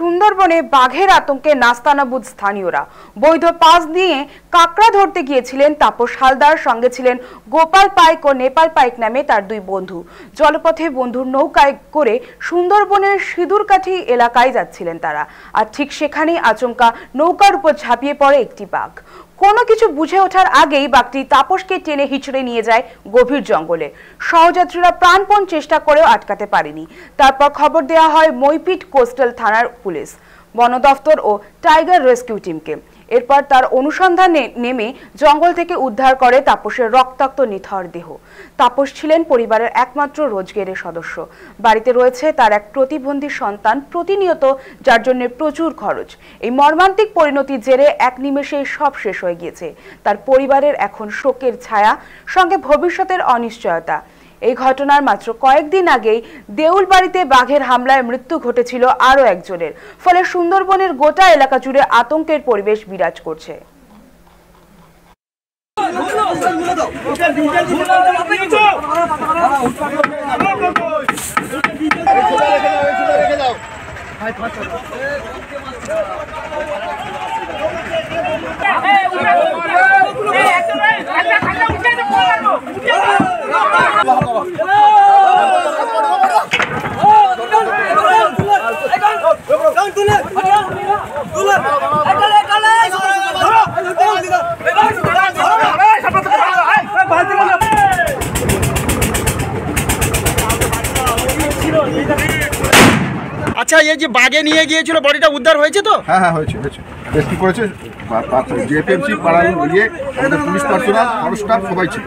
সুন্দরবনে বাঘের আতঙ্কে নাস্তানাবুদ স্থানীয়রা। বৈধ পাস নিয়ে কাঁকড়া ধরতে গিয়েছিলেন তাপস হালদার, সঙ্গে ছিলেন গোপাল পাইক ও নেপাল পাইক নামে তার দুই বন্ধু। জলপথে বন্ধুর নৌকায় করে সুন্দরবনের সিঁদুরকাঠি এলাকায় যাচ্ছিলেন তারা, আর ঠিক সেখানেই আচমকা নৌকার উপর ঝাঁপিয়ে পড়ে একটি বাঘ। কোনো কিছু বুঝে ওঠার আগেই বাঘটি তাপসকে টেনে হিচড়ে নিয়ে যায় গভীর জঙ্গলে। সহযাত্রীরা প্রাণপণ চেষ্টা করেও আটকাতে পারেনি। তারপর খবর দেওয়া হয় মইপিট কোস্টাল থানার পুলিশ, বন দফতর ও টাইগার রেস্কিউ টিমকে। এরপর তার অনুসন্ধানে নেমে জঙ্গল থেকে উদ্ধার করে তাপসের রক্তাক্ত নিথর দেহ। তাপস ছিলেন পরিবারের একমাত্র রোজগারের সদস্য। বাড়িতে রয়েছে তার এক প্রতিবন্ধী সন্তান প্রতিনিয়ত, যার জন্য প্রচুর খরচ। এই মর্মান্তিক পরিণতির জেরে এক নিমেষেই সব শেষ হয়ে গিয়েছে। তার পরিবারের এখন শোকের ছায়া, সঙ্গে ভবিষ্যতের অনিশ্চয়তা। এই ঘটনার মাত্র কয়েকদিন আগেই দেউলবাড়িতে বাঘের হামলায় মৃত্যু ঘটেছিল আরও একজনের। ফলে সুন্দরবনের গোটা এলাকা জুড়ে আতঙ্কের পরিবেশ বিরাজ করছে। আচ্ছা, এই যে বাগে নিয়ে গিয়েছিল, বডিটা উদ্ধার হয়েছে তো? হ্যাঁ হ্যাঁ, হয়েছে হয়েছে। রেস্কিউ করেছে, জিএপিএমসি পাড়ার পুলিশ পার্সোনাল, ফরেস্ট স্টাফ সবাই ছিল।